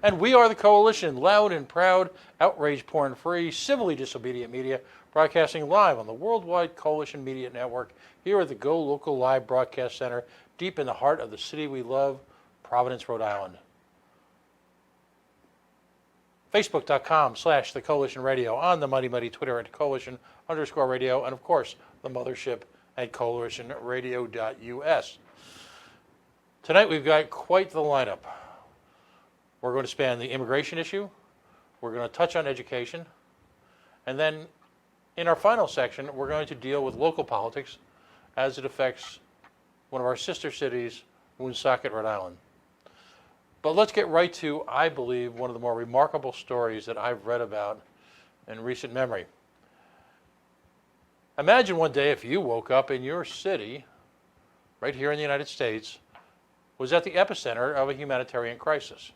And we are the Coalition, loud and proud, outrage porn-free, civilly disobedient media, broadcasting live on the Worldwide Coalition Media Network here at the Go Local Live Broadcast Center, deep in the heart of the city we love, Providence, Rhode Island. Facebook.com/The Coalition Radio, on the Mighty Twitter at Coalition_radio, and of course, the mothership at CoalitionRadio.us. Tonight we've got quite the lineup. We're going to span the immigration issue, we're going to touch on education, and then in our final section, we're going to deal with local politics as it affects one of our sister cities, Woonsocket, Rhode Island. But let's get right to, I believe, one of the more remarkable stories that I've read about in recent memory. Imagine one day if you woke up in your city, right here in the United States, was at the epicenter of a humanitarian crisis.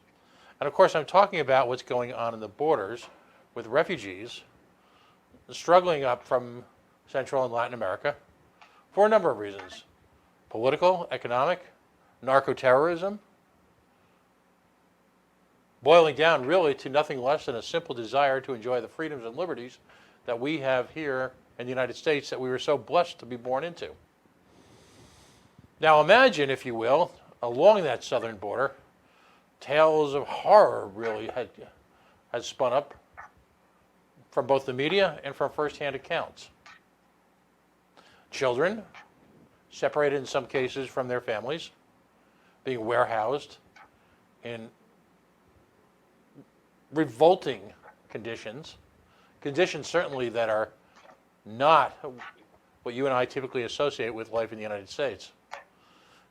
And of course, I'm talking about what's going on in the borders with refugees struggling up from Central and Latin America for a number of reasons: political, economic, narco-terrorism, boiling down really to nothing less than a simple desire to enjoy the freedoms and liberties that we have here in the United States that we were so blessed to be born into. Now imagine, if you will, along that southern border, tales of horror really had spun up from both the media and from first-hand accounts. Children, separated in some cases from their families, being warehoused in revolting conditions certainly that are not what you and I typically associate with life in the United States.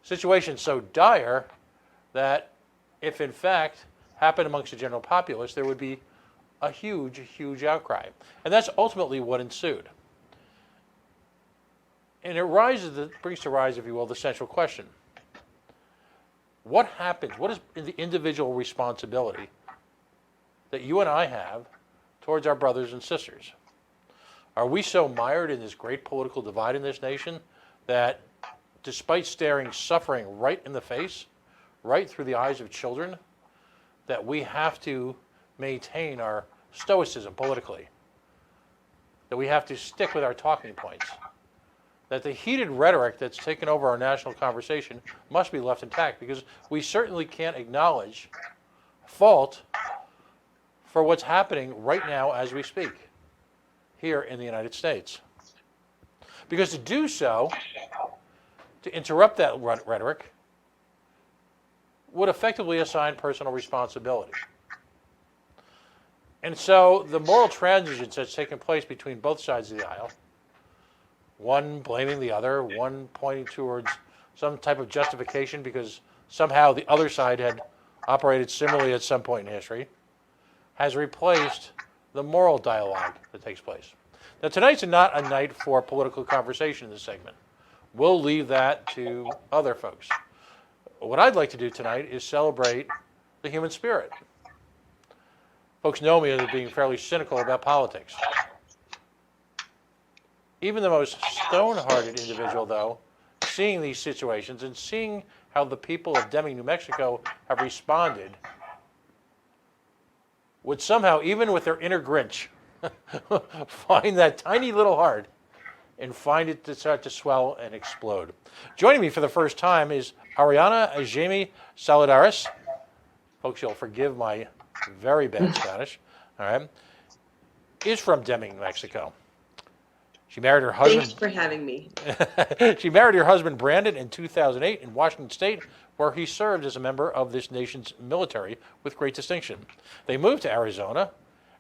Situations so dire that if in fact happened amongst the general populace, there would be a huge outcry. And that's ultimately what ensued. And it brings to rise, if you will, the central question. What happens? What is the individual responsibility that you and I have towards our brothers and sisters? Are we so mired in this great political divide in this nation that despite staring suffering right in the face, right through the eyes of children, that we have to maintain our stoicism politically, that we have to stick with our talking points, that the heated rhetoric that's taken over our national conversation must be left intact, because we certainly can't acknowledge fault for what's happening right now as we speak here in the United States. Because to do so, to interrupt that rhetoric, would effectively assign personal responsibility. And so the moral transience that's taken place between both sides of the aisle, one blaming the other, one pointing towards some type of justification because somehow the other side had operated similarly at some point in history, has replaced the moral dialogue that takes place. Now tonight's not a night for political conversation in this segment. We'll leave that to other folks. What I'd like to do tonight is celebrate the human spirit. Folks know me as being fairly cynical about politics. Even the most stone-hearted individual, though, seeing these situations and seeing how the people of Deming, New Mexico have responded, would somehow, even with their inner Grinch, find that tiny little heart and find it to start to swell and explode. Joining me for the first time is Ariana Jaime Saladares. Folks, you'll forgive my very bad Spanish. All right. Is from Deming, Mexico. She married her husband. Thanks for having me. She married her husband Brandon in 2008 in Washington State, where he served as a member of this nation's military with great distinction. They moved to Arizona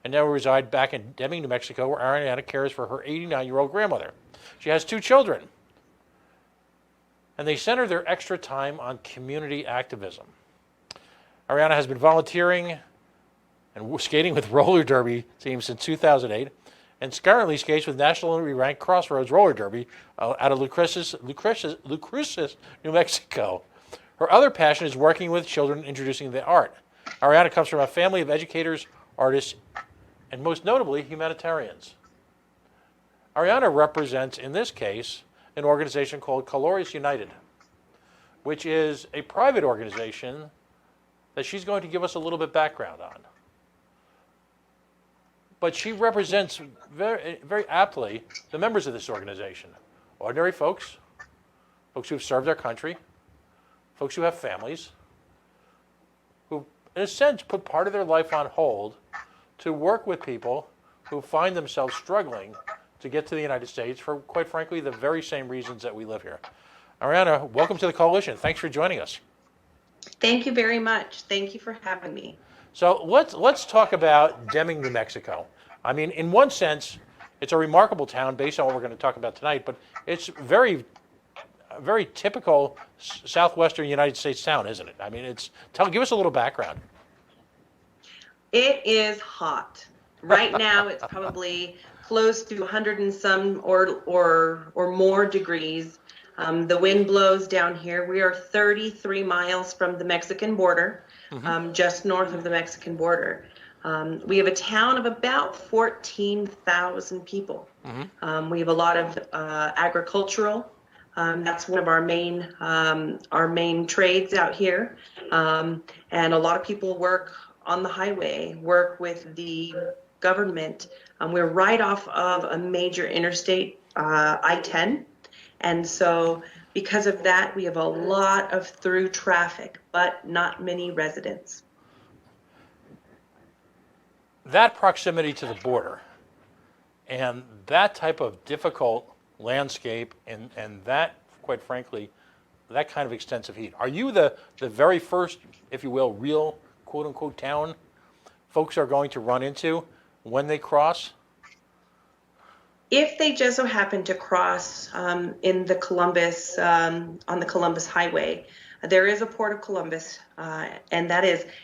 and now reside back in Deming, New Mexico, where Ariana cares for her 89-year-old grandmother. She has 2 children, and they center their extra time on community activism. Ariana has been volunteering and skating with roller derby teams since 2008, and currently skates with nationally ranked Crossroads Roller Derby out of Lucreces, New Mexico. Her other passion is working with children, introducing the art. Ariana comes from a family of educators, artists, and most notably, humanitarians. Ariana represents, in this case, an organization called Colores United, which is a private organization that she's going to give us a little bit background on. But she represents very, very aptly the members of this organization. Ordinary folks, folks who have served our country, folks who have families, who, in a sense, put part of their life on hold to work with people who find themselves struggling to get to the United States for, quite frankly, the very same reasons that we live here. Ariana, welcome to the Coalition. Thanks for joining us. Thank you very much. Thank you for having me. So let's talk about Deming, New Mexico. I mean, in one sense, it's a remarkable town based on what we're going to talk about tonight, but it's very typical southwestern United States town, isn't it? I mean, give us a little background. It is hot. Right now, it's probably close to 100 and some or more degrees. The wind blows down here. We are 33 miles from the Mexican border, just north of the Mexican border. We have a town of about 14,000 people. We have a lot of agricultural. That's one of our main trades out here. And a lot of people work on the highway, work with the government. We're right off of a major interstate, I-10. And so because of that, we have a lot of through traffic, but not many residents. That proximity to the border and that type of difficult landscape and that, quite frankly, that kind of extensive heat. Are you the very first, if you will, real quote-unquote town folks are going to run into when they cross? If they just so happen to cross in the Columbus, on the Columbus Highway, there is a Port of Columbus, and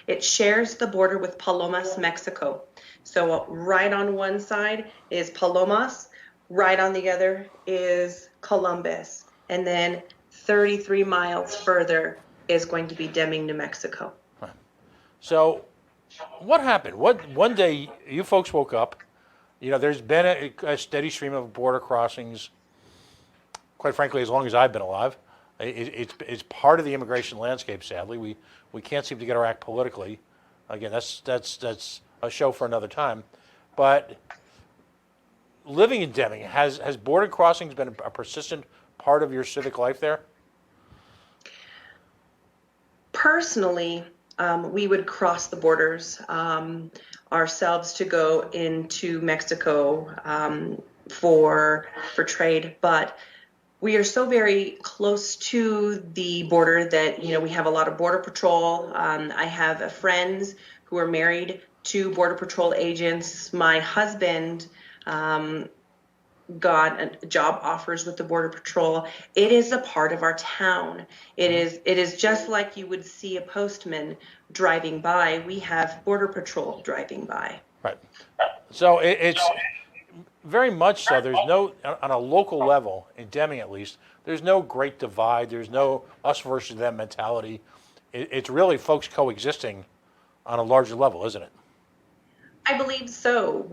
it shares the border with Palomas, Mexico. So right on one side is Palomas, right on the other is Columbus, and then 33 miles further is going to be Deming, New Mexico. So what happened? One day you folks woke up. You know, there's been a steady stream of border crossings, quite frankly, as long as I've been alive. It's part of the immigration landscape, sadly. We can't seem to get our act politically. Again, that's a show for another time. But living in Deming, has border crossings been a persistent part of your civic life there? Personally, we would cross the borders ourselves to go into Mexico for trade, but we are so very close to the border that, you know, we have a lot of border patrol. I have friends who are married to border patrol agents. My husband got job offers with the border patrol. It is a part of our town. It is just like you would see a postman driving by. We have border patrol driving by. Right. So it's very much so. There's no, on a local level, in Deming at least, there's no great divide. There's no us versus them mentality. It's really folks coexisting on a larger level, isn't it? I believe so.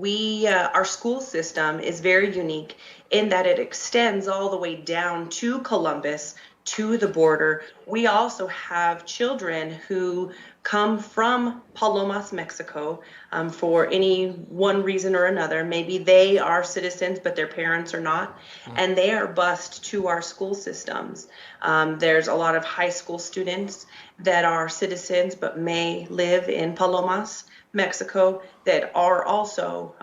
Our school system is very unique in that it extends all the way down to Columbus, to the border. We also have children who come from Palomas, Mexico, for any one reason or another. Maybe they are citizens, but their parents are not, and they are bused to our school systems. There's a lot of high school students that are citizens but may live in Palomas, Mexico, that are also,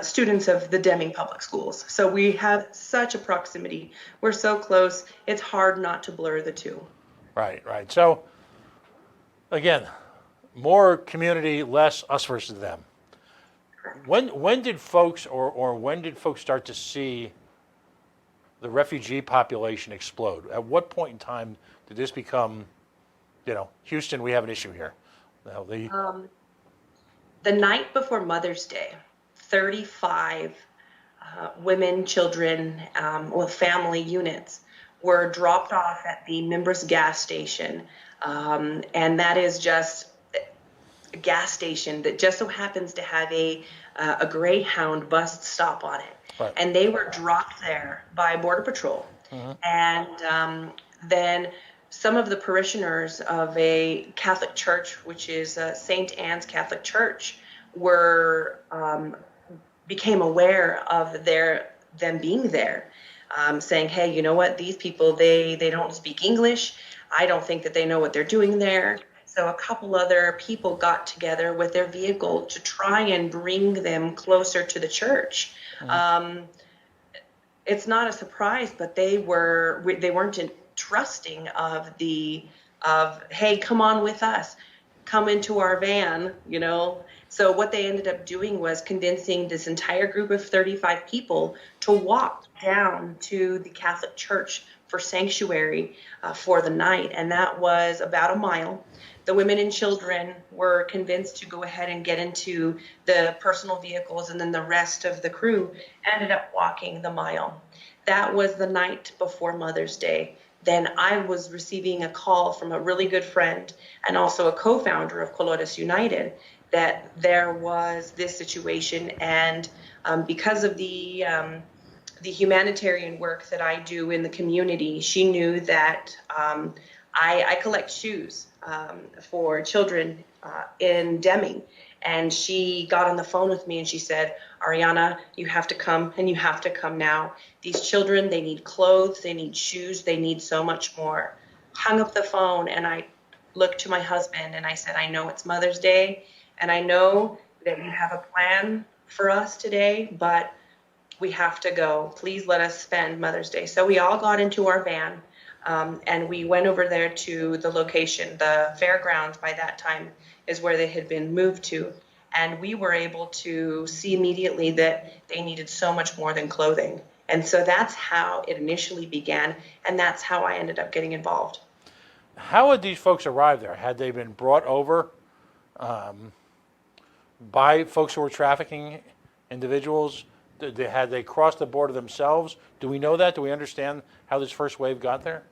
students of the Deming Public Schools. So we have such a proximity. We're so close, it's hard not to blur the two. Right. So, again, more community, less us versus them. When did folks start to see the refugee population explode? At what point in time did this become, Houston, we have an issue here? The night before Mother's Day, 35 women, children, family units were dropped off at the Mimbres gas station. And that is just a gas station that just so happens to have a Greyhound bus stop on it. Right. And they were dropped there by Border Patrol. And then some of the parishioners of a Catholic church, which is St. Anne's Catholic Church, were became aware of them being there, saying, "Hey, you know what? These people they don't speak English. I don't think that they know what they're doing there." So a couple other people got together with their vehicle to try and bring them closer to the church. It's not a surprise, but they weren't trusting of hey, come on with us, come into our van, you know. So what they ended up doing was convincing this entire group of 35 people to walk down to the Catholic Church for sanctuary for the night, and that was about a mile. The women and children were convinced to go ahead and get into the personal vehicles, and then the rest of the crew ended up walking the mile. That was the night before Mother's Day. Then I was receiving a call from a really good friend and also a co-founder of Colores United that there was this situation, and because of the humanitarian work that I do in the community, she knew that I collect shoes for children in Deming. And she got on the phone with me and she said, "Ariana, you have to come, and you have to come now. These children, they need clothes, they need shoes, they need so much more." Hung up the phone and I looked to my husband and I said, "I know it's Mother's Day and I know that you have a plan for us today, but we have to go. Please let us spend Mother's Day." So we all got into our van and we went over there to the location. The fairgrounds by that time is where they had been moved to. And we were able to see immediately that they needed so much more than clothing. And so that's how it initially began. And that's how I ended up getting involved. How had these folks arrived there? Had they been brought over by folks who were trafficking individuals? Had they crossed the border themselves? Do we know that? Do we understand how this first wave got there?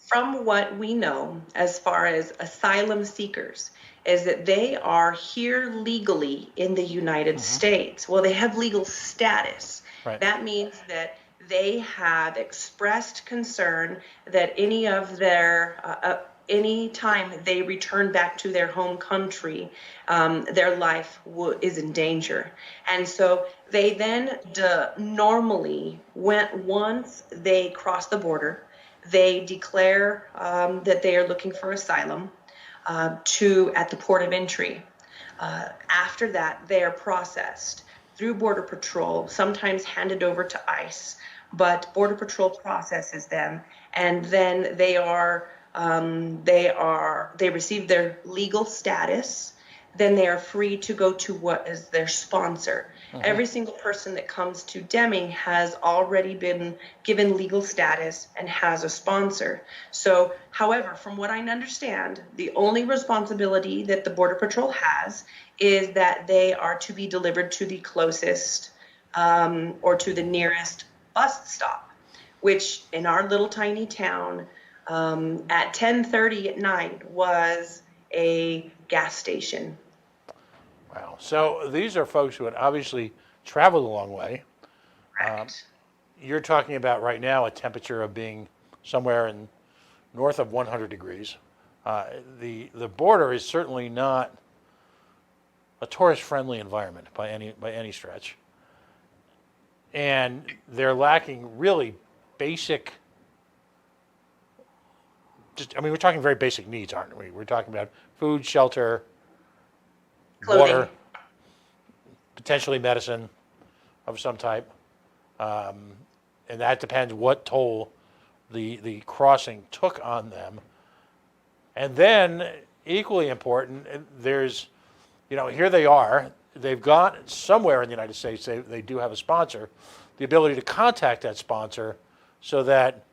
From what we know, as far as asylum seekers, is that they are here legally in the United States. Well, they have legal status. Right. That means that they have expressed concern that any of their any time they return back to their home country, their life is in danger. And so they then normally once they cross the border, they declare that they are looking for asylum at the port of entry. After that, they are processed through Border Patrol, sometimes handed over to ICE, but Border Patrol processes them, and then they receive their legal status. Then they are free to go to what is their sponsor. Every single person that comes to Deming has already been given legal status and has a sponsor. So, however, from what I understand, the only responsibility that the Border Patrol has is that they are to be delivered to the closest or to the nearest bus stop, which in our little tiny town at 10:30 at night was a gas station. Wow. So these are folks who had obviously traveled a long way. Correct. You're talking about right now a temperature of being somewhere in north of 100 degrees. The border is certainly not a tourist-friendly environment by any stretch, and they're lacking really basic. We're talking very basic needs, aren't we? We're talking about food, shelter, Clothing. water, potentially medicine of some type, and that depends what toll the crossing took on them. And then, equally important, there's, here they are. They've got somewhere in the United States, they do have a sponsor, the ability to contact that sponsor so that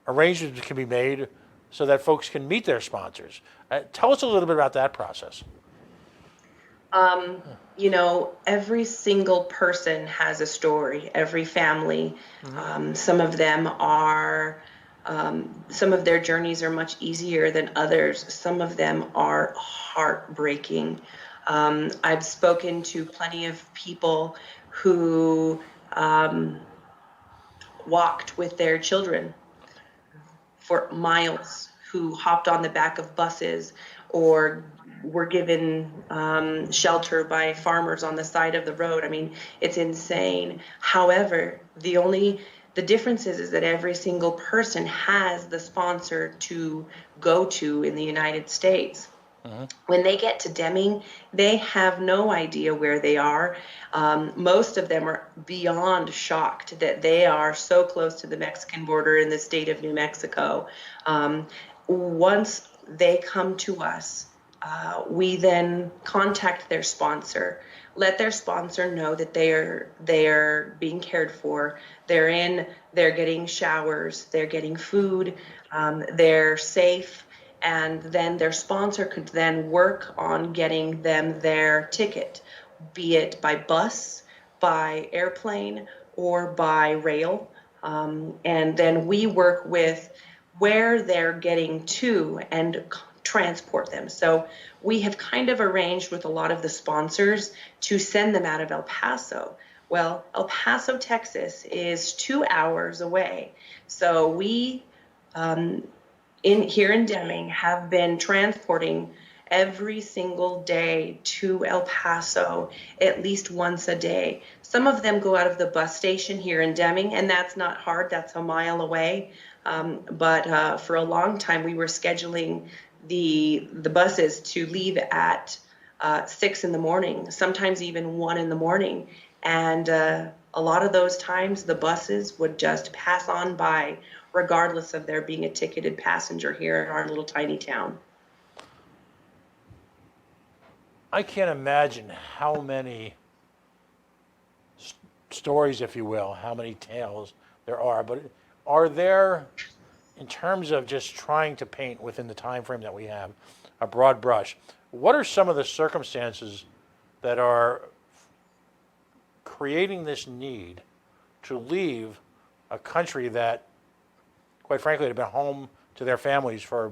arrangements can be made so that folks can meet their sponsors. Tell us a little bit about that process. Every single person has a story, every family. Some of them are, some of their journeys are much easier than others. Some of them are heartbreaking. I've spoken to plenty of people who walked with their children for miles, who hopped on the back of buses or were given shelter by farmers on the side of the road. I mean, it's insane. However, the difference is that every single person has the sponsor to go to in the United States. When they get to Deming, they have no idea where they are. Most of them are beyond shocked that they are so close to the Mexican border in the state of New Mexico. Once they come to us, we then contact their sponsor, let their sponsor know that they are being cared for. They're getting showers, they're getting food, they're safe. And then their sponsor could then work on getting them their ticket, be it by bus, by airplane, or by rail. And then we work with where they're getting to and transport them. So we have kind of arranged with a lot of the sponsors to send them out of El Paso. Well, El Paso, Texas is 2 hours away. So we here in Deming have been transporting every single day to El Paso at least once a day. Some of them go out of the bus station here in Deming, and that's not hard. That's a mile away. But for a long time, we were scheduling the buses to leave at 6 in the morning, sometimes even 1 in the morning. And a lot of those times, the buses would just pass on by, regardless of there being a ticketed passenger here in our little tiny town. I can't imagine how many stories, if you will, how many tales there are. But are there, in terms of just trying to paint within the time frame that we have, a broad brush, what are some of the circumstances that are creating this need to leave a country that, quite frankly, had been home to their families for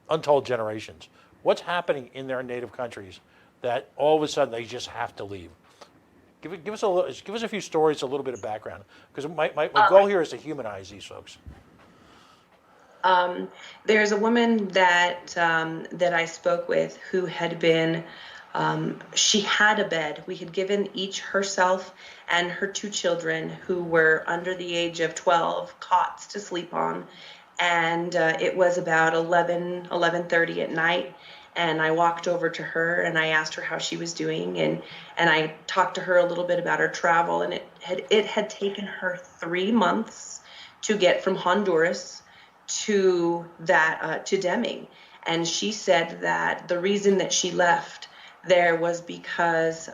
untold generations? What's happening in their native countries that all of a sudden they just have to leave? Give us a few stories, a little bit of background, because my goal here is to humanize these folks. There's a woman that I spoke with who had been. She had a bed. We had given each herself and her 2 children, who were under the age of 12, cots to sleep on. And it was about 11:30 at night. And I walked over to her and I asked her how she was doing. And I talked to her a little bit about her travel. And it had taken her 3 months to get from Honduras to Deming. And she said that the reason that she left there was because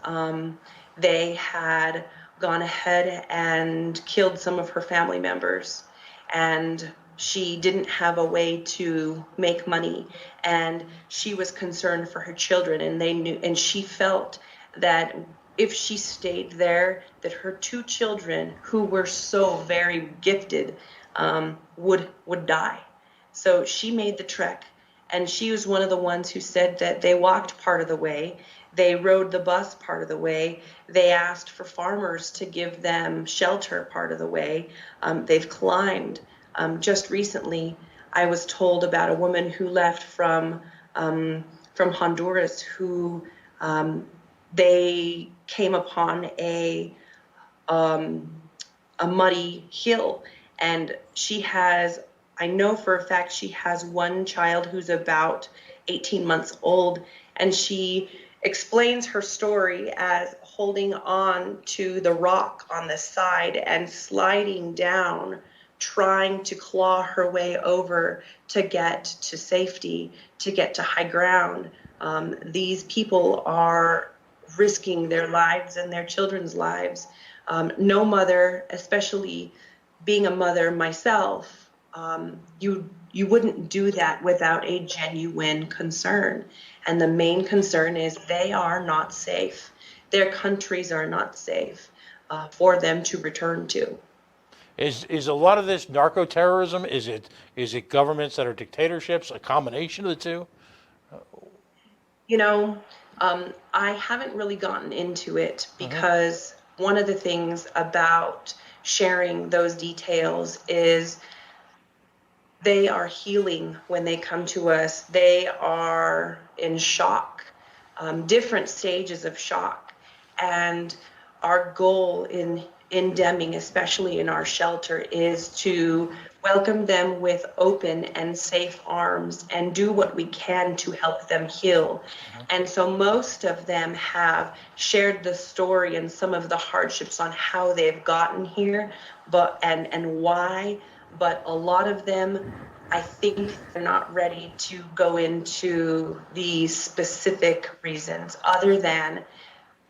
they had gone ahead and killed some of her family members, and she didn't have a way to make money, and she was concerned for her children, and she felt that if she stayed there, that her 2 children, who were so very gifted, would die. So she made the trek. And she was one of the ones who said that they walked part of the way. They rode the bus part of the way. They asked for farmers to give them shelter part of the way. They've climbed. Just recently, I was told about a woman who left from Honduras, who they came upon a muddy hill, and I know for a fact she has 1 child who's about 18 months old, and she explains her story as holding on to the rock on the side and sliding down, trying to claw her way over to get to safety, to get to high ground. These people are risking their lives and their children's lives. No mother, especially being a mother myself, you wouldn't do that without a genuine concern. And the main concern is they are not safe. Their countries are not safe for them to return to. Is a lot of this narco terrorism? Is it governments that are dictatorships? A combination of the two? I haven't really gotten into it because one of the things about sharing those details is they are healing when they come to us. They are in shock, different stages of shock. And our goal in Deming, especially in our shelter, is to welcome them with open and safe arms and do what we can to help them heal. And so most of them have shared the story and some of the hardships on how they've gotten here, but and why. But a lot of them, I think they're not ready to go into the specific reasons, other than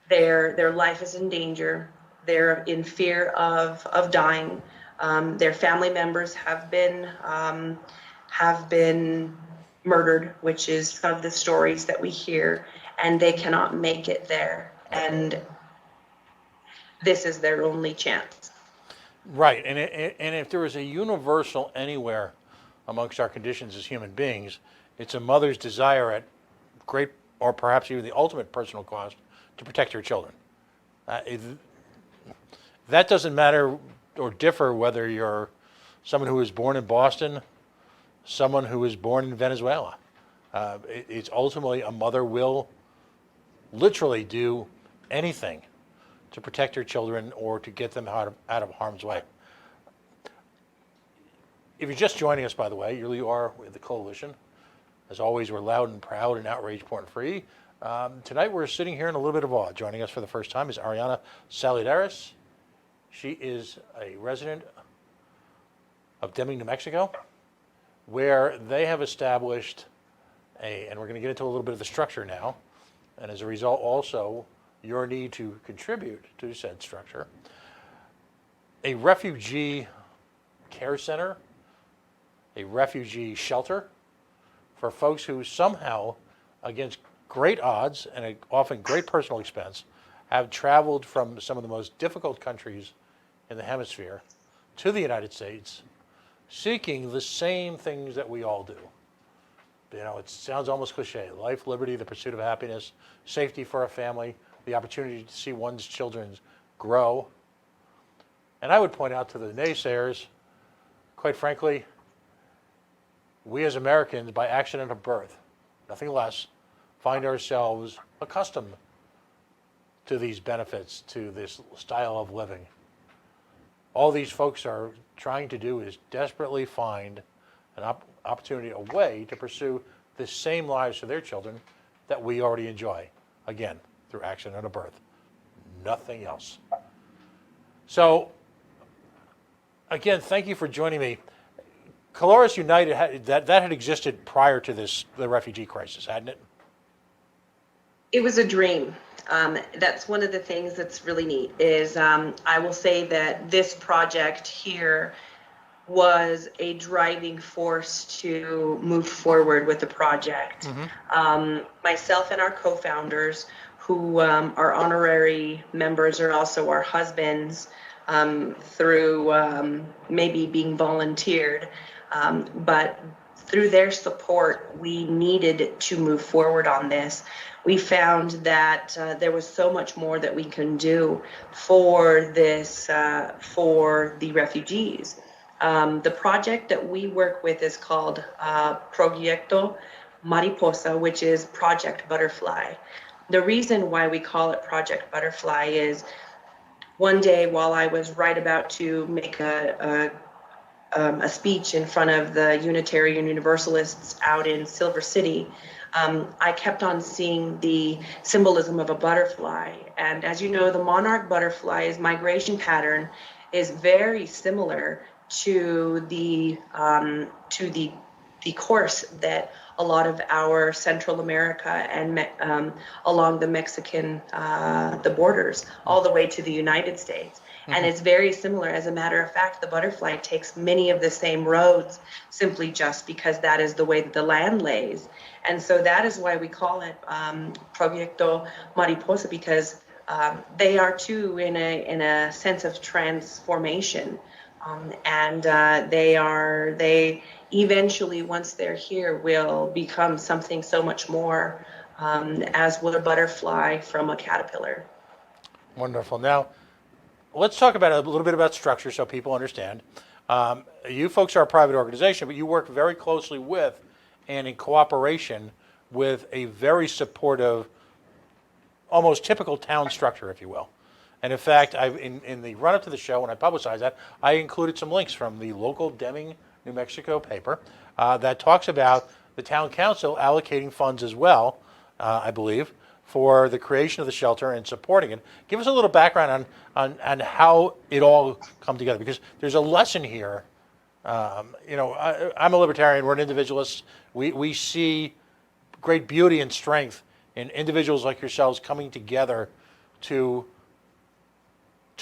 their life is in danger. They're in fear of dying. Their family members have been murdered, which is some of the stories that we hear, and they cannot make it there. And this is their only chance. Right, and if there is a universal anywhere amongst our conditions as human beings, it's a mother's desire at great, or perhaps even the ultimate personal cost, to protect her children. That doesn't matter or differ whether you're someone who was born in Boston, someone who was born in Venezuela. It's ultimately a mother will literally do anything to protect her children or to get them out of harm's way. If you're just joining us, by the way, you are with the Coalition. As always, we're loud and proud and outraged, porn free. Tonight we're sitting here in a little bit of awe. Joining us for the first time is Ariana Saludares. She is a resident of Deming, New Mexico, where they have established and we're going to get into a little bit of the structure now, and as a result also your need to contribute to said structure, a refugee care center, a refugee shelter for folks who somehow, against great odds and often great personal expense, have traveled from some of the most difficult countries in the hemisphere to the United States, seeking the same things that we all do. You know, it sounds almost cliche: life, liberty, the pursuit of happiness, safety for a family, the opportunity to see one's children grow. And I would point out to the naysayers, quite frankly, we as Americans, by accident of birth, nothing less, find ourselves accustomed to these benefits, to this style of living. All these folks are trying to do is desperately find an opportunity, a way to pursue the same lives for their children that we already enjoy, again, through accident of birth. Nothing else. So, again, thank you for joining me. Colores United, that had existed prior to the refugee crisis, hadn't it? It was a dream. That's one of the things that's really neat is I will say that this project here was a driving force to move forward with the project. Myself and our co-founders, who are honorary members, are also our husbands through maybe being volunteered, but through their support, we needed to move forward on this. We found that there was so much more that we can do for this, for the refugees. The project that we work with is called Proyecto Mariposa, which is Project Butterfly. The reason why we call it Project Butterfly is one day while I was right about to make a speech in front of the Unitarian Universalists out in Silver City, I kept on seeing the symbolism of a butterfly. And as you know, the monarch butterfly's migration pattern is very similar to the course that a lot of our Central America and along the Mexican the borders all the way to the United States. And it's very similar. As a matter of fact, the butterfly takes many of the same roads simply just because that is the way that the land lays. And so that is why we call it Proyecto Mariposa, because they are too in a sense of transformation. And they eventually, once they're here, will become something so much more, as would a butterfly from a caterpillar. Wonderful. Now, let's talk about a little bit about structure so people understand. You folks are a private organization, but you work very closely with and in cooperation with a very supportive, almost typical town structure, if you will. And in fact, in the run-up to the show, when I publicized that, I included some links from the local Deming, New Mexico paper that talks about the town council allocating funds as well, I believe, for the creation of the shelter and supporting it. Give us a little background on how it all come together, because there's a lesson here. I'm a libertarian. We're an individualist. We see great beauty and strength in individuals like yourselves coming together to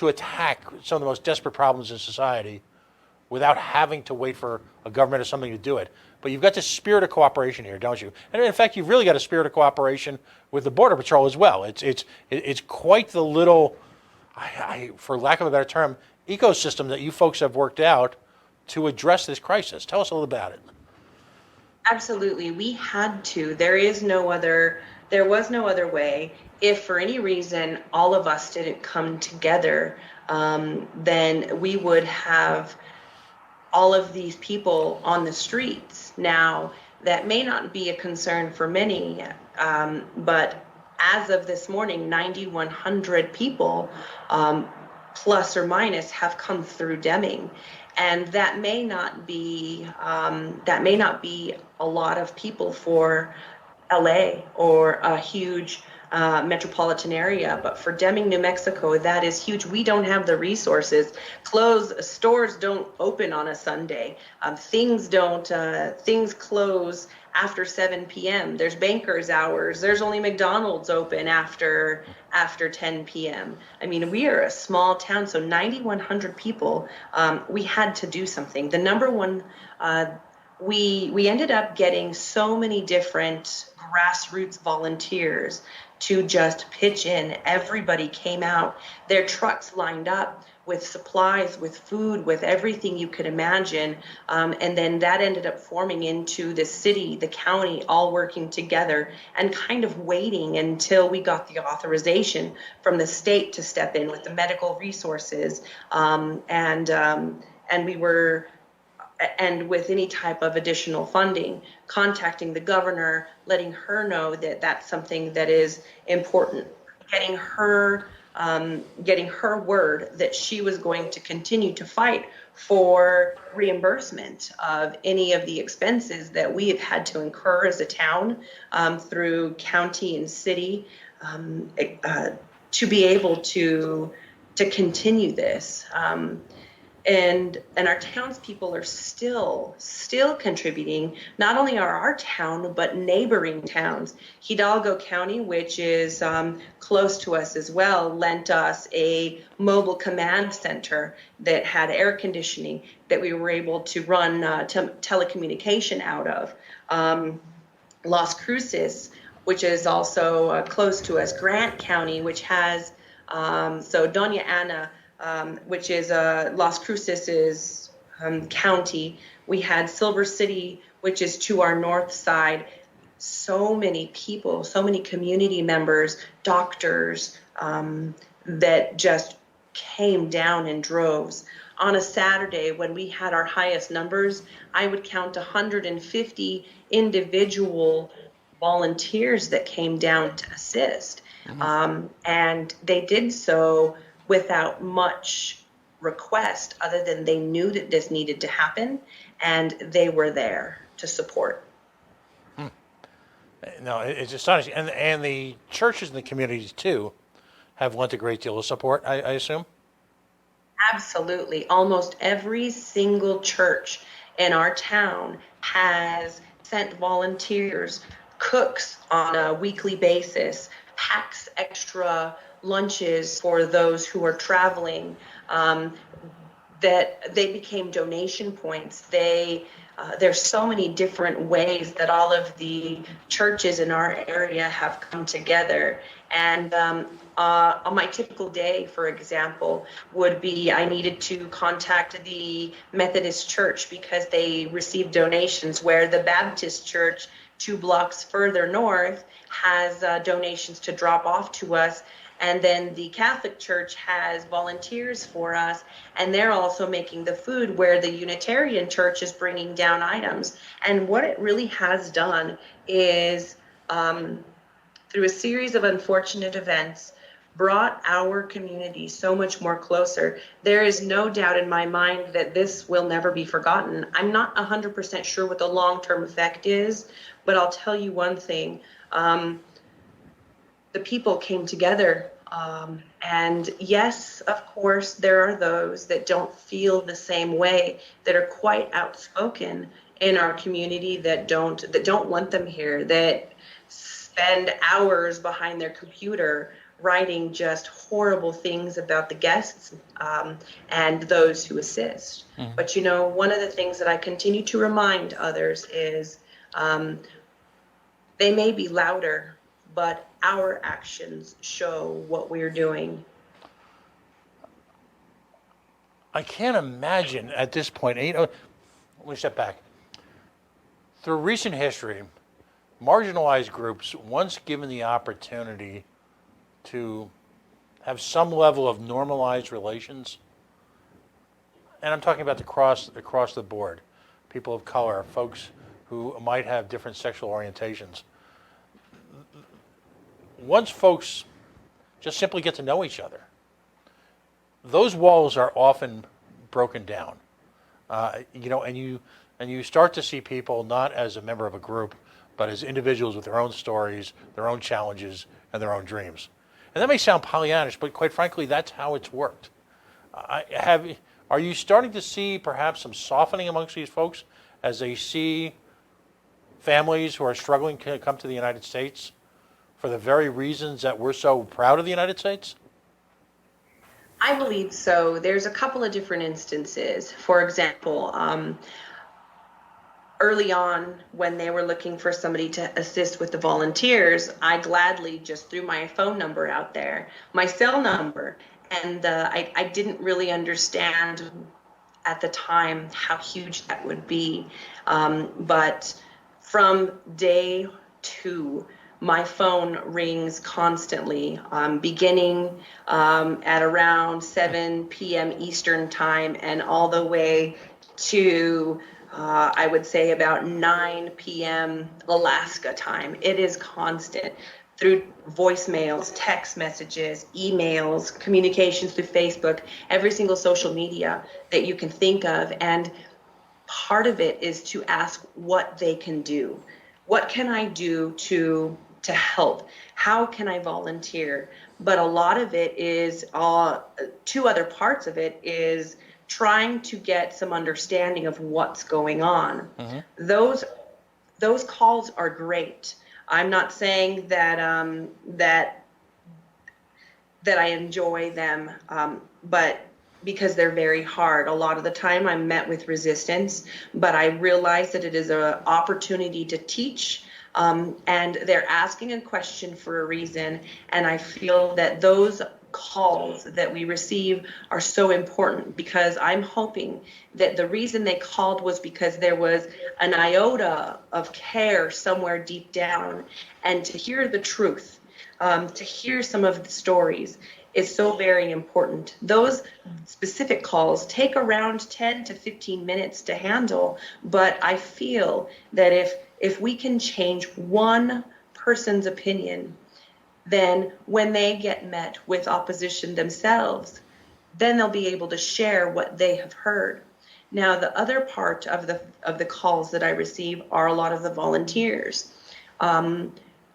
attack some of the most desperate problems in society without having to wait for a government or something to do it. But you've got this spirit of cooperation here, don't you? And in fact, you've really got a spirit of cooperation with the Border Patrol as well. It's quite the little, for lack of a better term, ecosystem that you folks have worked out to address this crisis. Tell us a little about it. Absolutely. We had to. There was no other way. If for any reason all of us didn't come together, then we would have all of these people on the streets. Now, that may not be a concern for many, but as of this morning, 9,100 people, plus or minus, have come through Deming. And that may not be a lot of people for LA or a huge metropolitan area, but for Deming, New Mexico, that is huge. We don't have the resources. Stores don't open on a Sunday. Things close after 7 p.m. There's bankers hours. There's only McDonald's open after 10 p.m. I mean, we are a small town, so 9,100 people. We had to do something. The number one, we ended up getting so many different grassroots volunteers to just pitch in. Everybody came out, their trucks lined up with supplies, with food, with everything you could imagine. And then that ended up forming into the city, the county, all working together and kind of waiting until we got the authorization from the state to step in with the medical resources. And with any type of additional funding, contacting the governor, letting her know that that's something that is important, getting her word that she was going to continue to fight for reimbursement of any of the expenses that we have had to incur as a town through county and city to be able to continue this. And our townspeople are still contributing. Not only are our town, but neighboring towns. Hidalgo County, which is close to us as well, lent us a mobile command center that had air conditioning that we were able to run telecommunication out of. Las Cruces, which is also close to us. Grant County, which has, Doña Ana, which is Las Cruces county. We had Silver City, which is to our north side. So many people, so many community members, doctors that just came down in droves. On a Saturday, when we had our highest numbers, I would count 150 individual volunteers that came down to assist. Mm-hmm. And they did so without much request, other than they knew that this needed to happen, and they were there to support. No, it's astonishing. And the churches and the communities, too, have lent a great deal of support, I assume? Absolutely. Almost every single church in our town has sent volunteers, cooks on a weekly basis, packs extra lunches for those who are traveling, that they became donation points. There's so many different ways that all of the churches in our area have come together. And on my typical day, for example, would be I needed to contact the Methodist Church because they received donations, where the Baptist Church 2 blocks further north has donations to drop off to us. And then the Catholic Church has volunteers for us, and they're also making the food, where the Unitarian Church is bringing down items. And what it really has done is, through a series of unfortunate events, brought our community so much more closer. There is no doubt in my mind that this will never be forgotten. I'm not 100% sure what the long-term effect is, but I'll tell you one thing. The people came together. And yes, of course, there are those that don't feel the same way, that are quite outspoken in our community, that don't want them here, that spend hours behind their computer writing just horrible things about the guests, and those who assist. Mhm. But one of the things that I continue to remind others is, they may be louder, but our actions show what we're doing. I can't imagine at this point, let me step back. Through recent history, marginalized groups, once given the opportunity to have some level of normalized relations, and I'm talking about across the board, people of color, folks who might have different sexual orientations. Once folks just simply get to know each other, those walls are often broken down. And you start to see people not as a member of a group, but as individuals with their own stories, their own challenges, and their own dreams. And that may sound Pollyannish, but quite frankly, that's how it's worked. Are you starting to see perhaps some softening amongst these folks as they see families who are struggling to come to the United States for the very reasons that we're so proud of the United States? I believe so. There's a couple of different instances. For example, early on, when they were looking for somebody to assist with the volunteers, I gladly just threw my phone number out there, my cell number. And I didn't really understand at the time how huge that would be. But from day 2, my phone rings constantly, beginning at around 7 p.m. Eastern time and all the way to, I would say, about 9 p.m. Alaska time. It is constant, through voicemails, text messages, emails, communications through Facebook, every single social media that you can think of. And part of it is to ask what they can do. What can I do to help? How can I volunteer? But a lot of it is, 2 other parts of it is trying to get some understanding of what's going on. Mm-hmm. Those calls are great. I'm not saying that that I enjoy them, but because they're very hard. A lot of the time I'm met with resistance, but I realize that it is an opportunity to teach, and they're asking a question for a reason. And I feel that those calls that we receive are so important, because I'm hoping that the reason they called was because there was an iota of care somewhere deep down. And to hear the truth, to hear some of the stories, is so very important. Those specific calls take around 10 to 15 minutes to handle, but I feel that if we can change one person's opinion, then when they get met with opposition themselves, then they'll be able to share what they have heard. Now, the other part of the calls that I receive are a lot of the volunteers,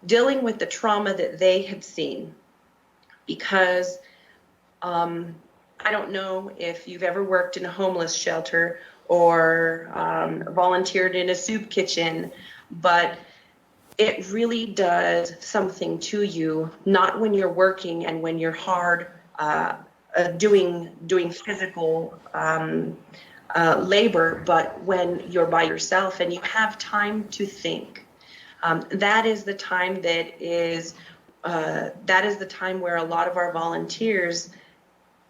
dealing with the trauma that they have seen. Because I don't know if you've ever worked in a homeless shelter or volunteered in a soup kitchen, but it really does something to you, not when you're working and when you're hard doing physical labor, but when you're by yourself and you have time to think. That is the time where a lot of our volunteers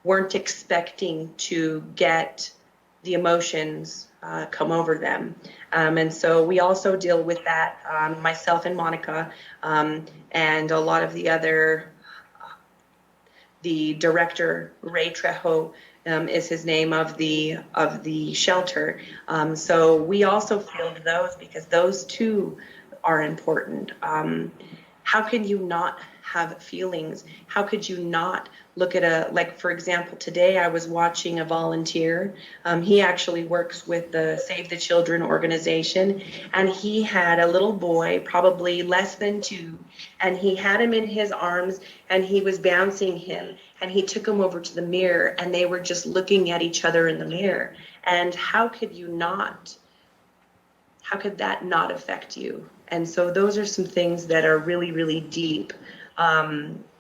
weren't expecting to get the emotions come over them. And so we also deal with that, myself and Monica, and a lot of the other the director, Ray Trejo, is his name, of the shelter. So we also field those because those too are important. How can you not have feelings? How could you not look at like, for example, today I was watching a volunteer. He actually works with the Save the Children organization, and he had a little boy, probably less than 2, and he had him in his arms, and he was bouncing him, and he took him over to the mirror, and they were just looking at each other in the mirror. And how could that not affect you? And so those are some things that are really, really deep,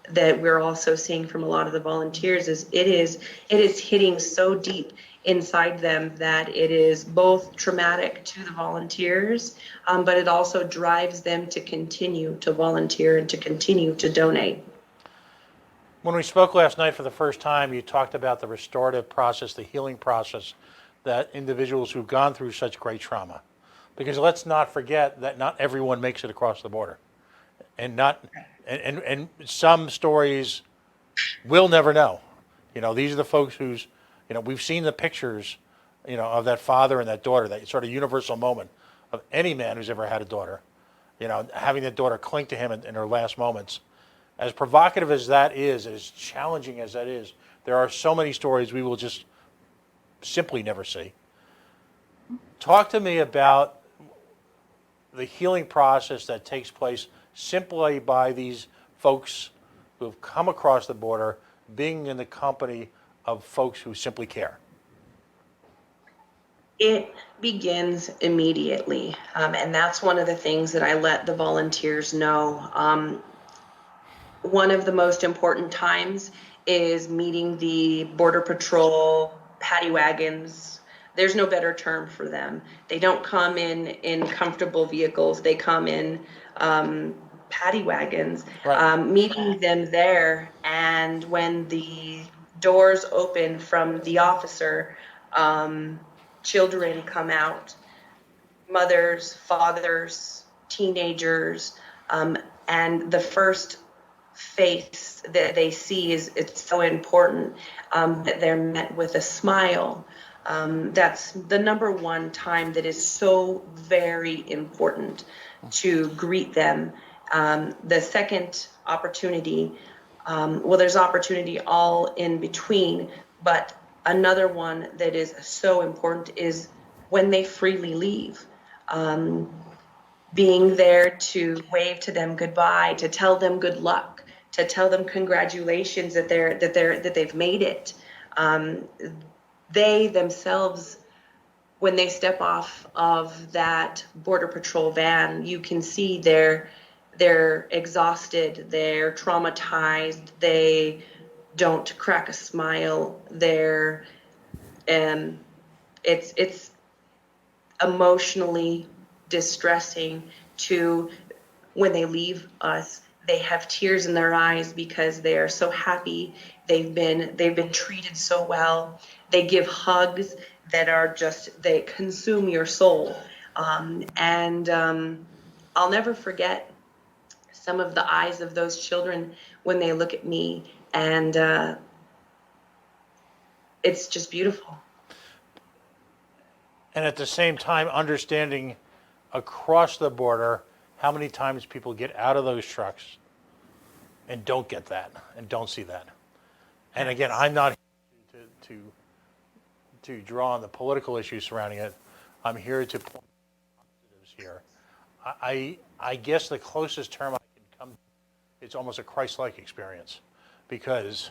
that we're also seeing from a lot of the volunteers. Is it is hitting so deep inside them that it is both traumatic to the volunteers, but it also drives them to continue to volunteer and to continue to donate. When we spoke last night for the first time, you talked about the restorative process, the healing process that individuals who've gone through such great trauma. Because let's not forget that not everyone makes it across the border. And some stories we'll never know. These are the folks who's, we've seen the pictures, of that father and that daughter, that sort of universal moment of any man who's ever had a daughter, having that daughter cling to him in her last moments. As provocative as that is, as challenging as that is, there are so many stories we will just simply never see. Talk to me about the healing process that takes place simply by these folks who have come across the border, being in the company of folks who simply care. It begins immediately, and that's one of the things that I let the volunteers know. One of the most important times is meeting the Border Patrol paddy wagons. There's no better term for them. They don't come in comfortable vehicles. They come in paddy wagons. Right. Meeting them there, and when the doors open from the officer, children come out, mothers, fathers, teenagers, and the first face that they see it's so important, that they're met with a smile. That's the number one time that is so very important to greet them. The second opportunity, there's opportunity all in between, but another one that is so important is when they freely leave. Being there to wave to them goodbye, to tell them good luck, to tell them congratulations that they've made it. They themselves, when they step off of that Border Patrol van, you can see they're exhausted, they're traumatized, they don't crack a smile. It's emotionally distressing to when they leave us. They have tears in their eyes because they are so happy. They've been treated so well. They give hugs that are just, they consume your soul. I'll never forget some of the eyes of those children when they look at me, and it's just beautiful. And at the same time, understanding across the border how many times people get out of those trucks and don't get that and don't see that. And again, I'm not here to draw on the political issues surrounding it. I'm here to point positives here. I guess the closest term I can come to, it's almost a Christ-like experience, because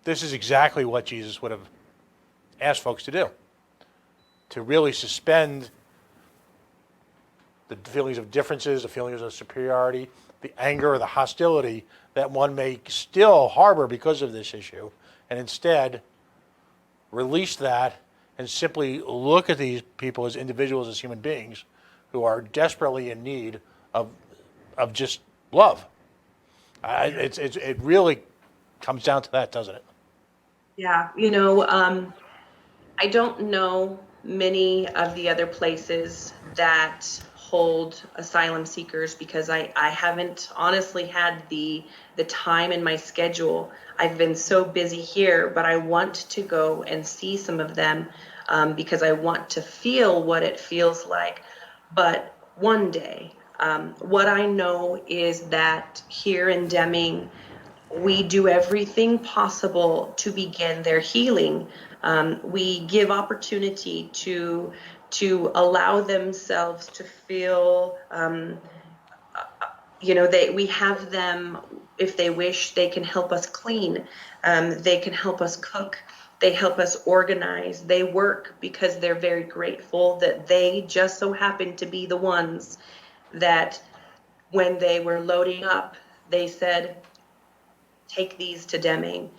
this is exactly what Jesus would have asked folks to do, to really suspend the feelings of differences, the feelings of superiority, the anger or the hostility that one may still harbor because of this issue, and instead release that and simply look at these people as individuals, as human beings who are desperately in need of just love. It really comes down to that, doesn't it? Yeah, I don't know many of the other places that hold asylum seekers because I haven't honestly had the time in my schedule. I've been so busy here, but I want to go and see some of them because I want to feel what it feels like. But one day, what I know is that here in Deming, we do everything possible to begin their healing. We give opportunity to allow themselves to feel. We have them, if they wish, they can help us clean. They can help us cook. They help us organize. They work because they're very grateful that they just so happen to be the ones that, when they were loading up, they said, take these to Deming.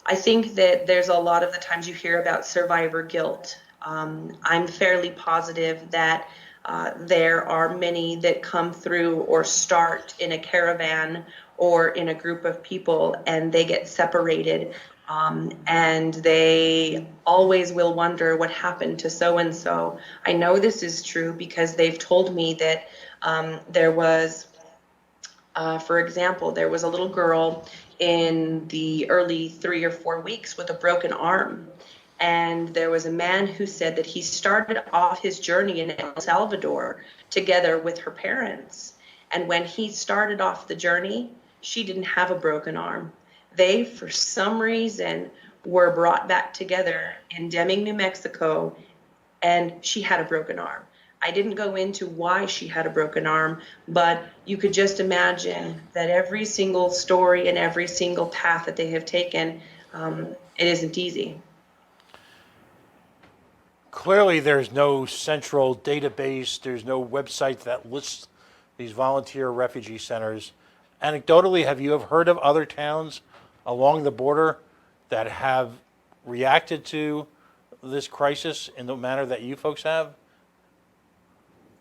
I think that there's a lot of the times you hear about survivor guilt. I'm fairly positive that there are many that come through or start in a caravan or in a group of people and they get separated. And they always will wonder what happened to so-and-so. I know this is true because they've told me that there was for example, there was a little girl in the early 3 or 4 weeks with a broken arm. And there was a man who said that he started off his journey in El Salvador together with her parents. And when he started off the journey, she didn't have a broken arm. They, for some reason, were brought back together in Deming, New Mexico, and she had a broken arm. I didn't go into why she had a broken arm, but you could just imagine that every single story and every single path that they have taken, it isn't easy. Clearly, there's no central database, there's no website that lists these volunteer refugee centers. Anecdotally, have you ever heard of other towns along the border that have reacted to this crisis in the manner that you folks have?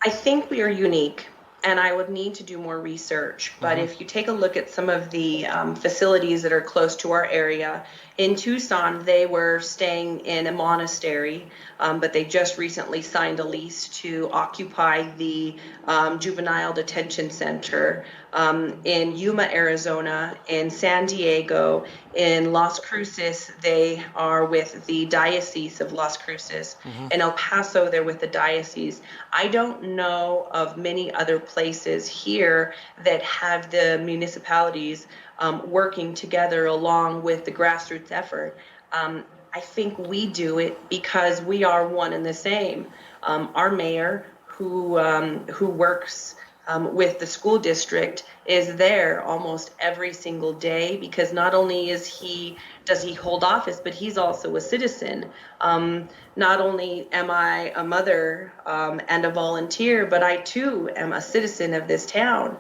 I think we are unique, and I would need to do more research. But if you take a look at some of the facilities that are close to our area, in Tucson, they were staying in a monastery, but they just recently signed a lease to occupy the juvenile detention center. In Yuma, Arizona, in San Diego, in Las Cruces, they are with the Diocese of Las Cruces. In El Paso, they're with the diocese. I don't know of many other places here that have the municipalities working together along with the grassroots effort. I think we do it because we are one and the same. Our mayor, who works with the school district, is there almost every single day because not only does he hold office, but he's also a citizen. Not only am I a mother and a volunteer, but I too am a citizen of this town.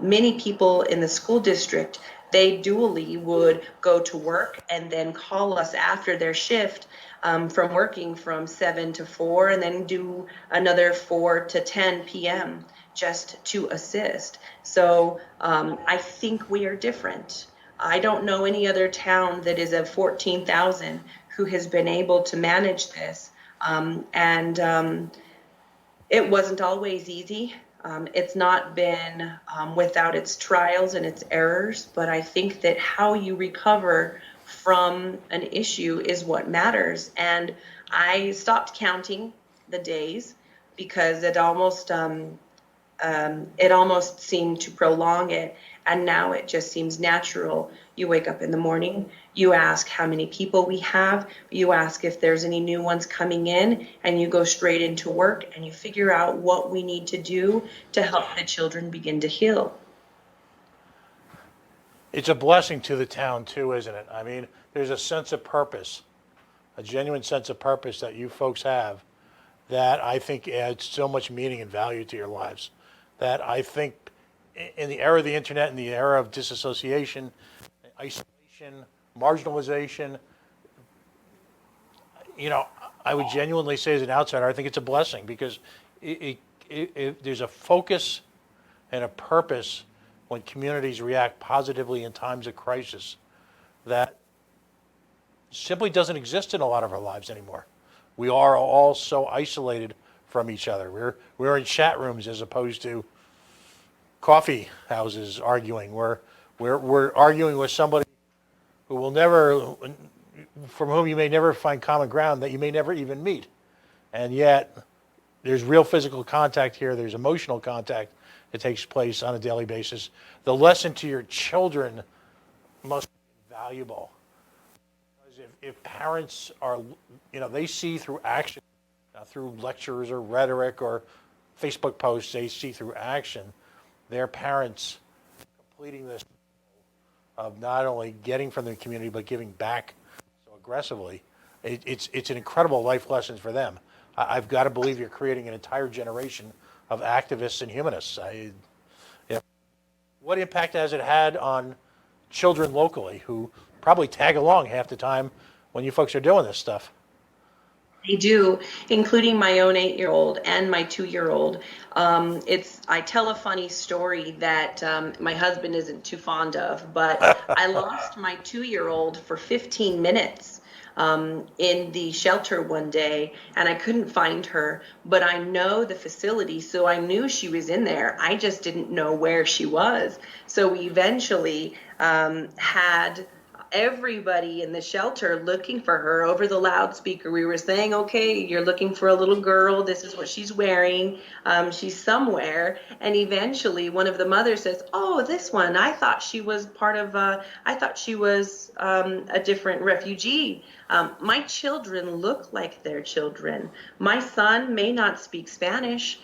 Many people in the school district, they dually would go to work and then call us after their shift from working from 7 to 4 and then do another 4 to 10 p.m. just to assist. So I think we are different. I don't know any other town that is of 14,000 who has been able to manage this. It wasn't always easy. It's not been without its trials and its errors, but I think that how you recover from an issue is what matters. And I stopped counting the days because it almost seemed to prolong it. And now it just seems natural. You wake up in the morning, you ask how many people we have, you ask if there's any new ones coming in, and you go straight into work and you figure out what we need to do to help the children begin to heal. It's a blessing to the town too, isn't it? I mean, there's a sense of purpose, a genuine sense of purpose that you folks have that I think adds so much meaning and value to your lives. That I think in the era of the internet, in the era of disassociation, isolation, marginalization, I would genuinely say as an outsider, I think it's a blessing because there's a focus and a purpose when communities react positively in times of crisis that simply doesn't exist in a lot of our lives anymore. We are all so isolated from each other. We're in chat rooms as opposed to coffee houses arguing. We're arguing with somebody who will never, from whom you may never find common ground, that you may never even meet. And yet, there's real physical contact here. There's emotional contact that takes place on a daily basis. The lesson to your children must be valuable. Because if parents are, they see through action, through lectures or rhetoric or Facebook posts, they see through action their parents completing this of not only getting from the community but giving back so aggressively. It's an incredible life lesson for them. I've got to believe you're creating an entire generation of activists and humanists. What impact has it had on children locally who probably tag along half the time when you folks are doing this stuff? They do, including my own 8-year-old and my 2-year-old. I tell a funny story that my husband isn't too fond of, but I lost my 2-year-old for 15 minutes in the shelter one day, and I couldn't find her, but I know the facility, so I knew she was in there. I just didn't know where she was. So we eventually had everybody in the shelter looking for her over the loudspeaker. We were saying, okay, you're looking for a little girl. This is what she's wearing. She's somewhere. And eventually one of the mothers says, oh, this one, I thought she was a different refugee. My children look like their children. My son may not speak Spanish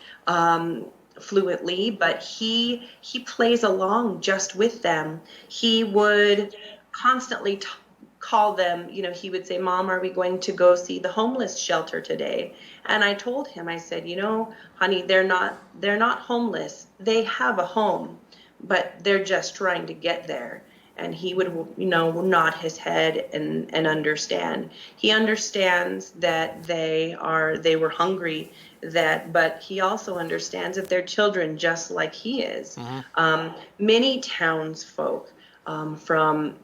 fluently, but he plays along just with them. He would constantly call them. He would say, Mom, are we going to go see the homeless shelter today? And I told him, I said, honey, they're not homeless. They have a home, but they're just trying to get there. And he would, nod his head and understand. He understands that they were hungry, but he also understands that they're children just like he is. Mm-hmm. Many townsfolk from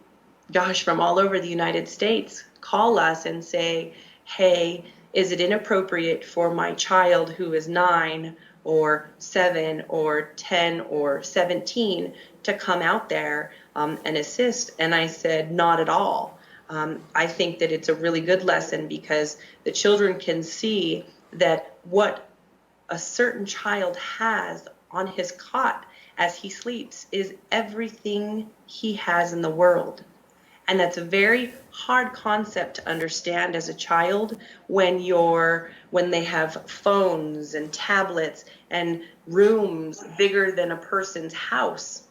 all over the United States call us and say, hey, is it inappropriate for my child who is 9 or 7 or 10 or 17 to come out there and assist? And I said, not at all. I think that it's a really good lesson because the children can see that what a certain child has on his cot as he sleeps is everything he has in the world. And that's a very hard concept to understand as a child when they have phones and tablets and rooms bigger than a person's house.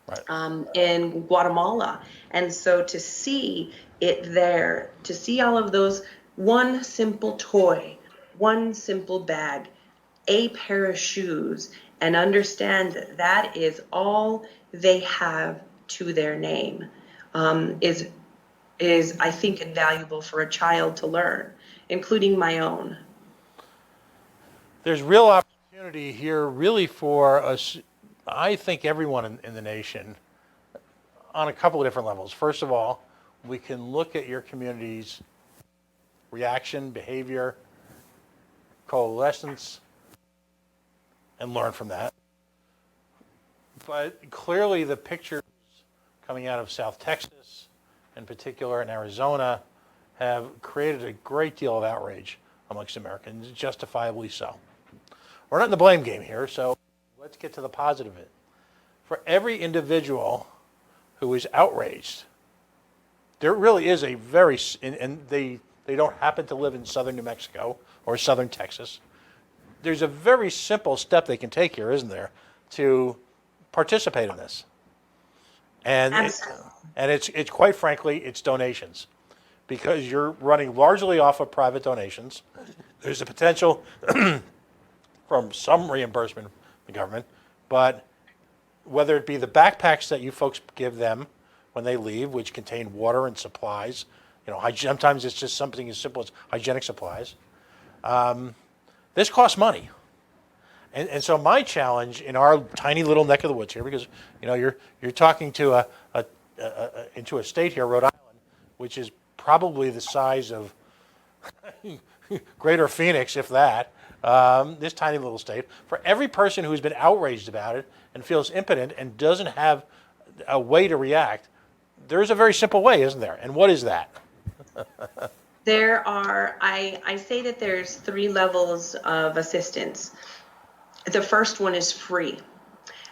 Right. In Guatemala. And so to see it there, to see all of those, one simple toy, one simple bag, a pair of shoes, and understand that is all they have to their name, is I think invaluable for a child to learn, including my own. There's real opportunity here really for us, I think everyone in the nation, on a couple of different levels. First of all, we can look at your community's reaction, behavior, coalescence, and learn from that. But clearly the pictures coming out of South Texas, in particular in Arizona, have created a great deal of outrage amongst Americans, justifiably so. We're not in the blame game here, so let's get to the positive of it. For every individual who is outraged, there really is a very, and they don't happen to live in southern New Mexico or southern Texas, there's a very simple step they can take here, isn't there, to participate in this? And it's quite frankly, it's donations. Because you're running largely off of private donations, there's a potential from some reimbursement from the government, but whether it be the backpacks that you folks give them when they leave, which contain water and supplies, sometimes it's just something as simple as hygienic supplies. This costs money. And so my challenge in our tiny little neck of the woods here, because you're talking to into a state here, Rhode Island, which is probably the size of Greater Phoenix, if that, this tiny little state, for every person who's been outraged about it and feels impotent and doesn't have a way to react, there's a very simple way, isn't there? And what is that? There are, I say that there's 3 levels of assistance. The first one is free.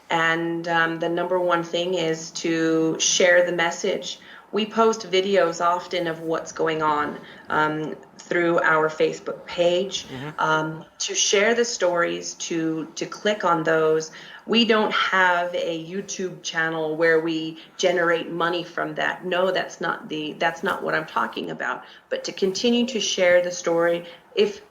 And the number one thing is to share the message. We post videos often of what's going on through our Facebook page. To share the stories, to click on those. We don't have a YouTube channel where we generate money from that. No, that's not what I'm talking about. But to continue to share the story, if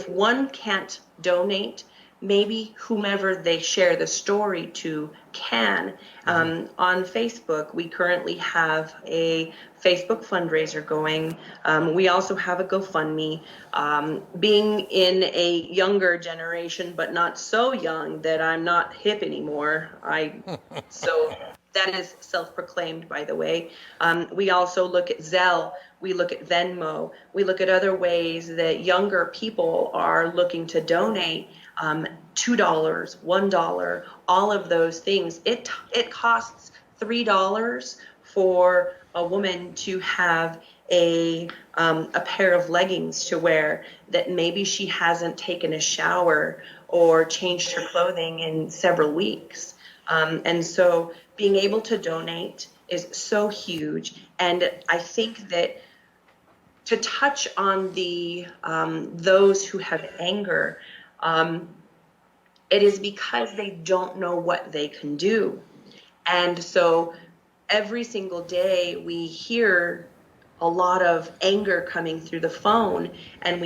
one can't donate, maybe whomever they share the story to can. On Facebook, we currently have a Facebook fundraiser going. We also have a GoFundMe. Being in a younger generation, but not so young that I'm not hip anymore, so that is self-proclaimed, by the way. We also look at Zelle. We look at Venmo. We look at other ways that younger people are looking to donate. $2, $1, all of those things. It costs $3 for a woman to have a pair of leggings to wear that maybe she hasn't taken a shower or changed her clothing in several weeks. And so being able to donate is so huge. And I think that to touch on the those who have anger, it is because they don't know what they can do. And so every single day we hear a lot of anger coming through the phone, and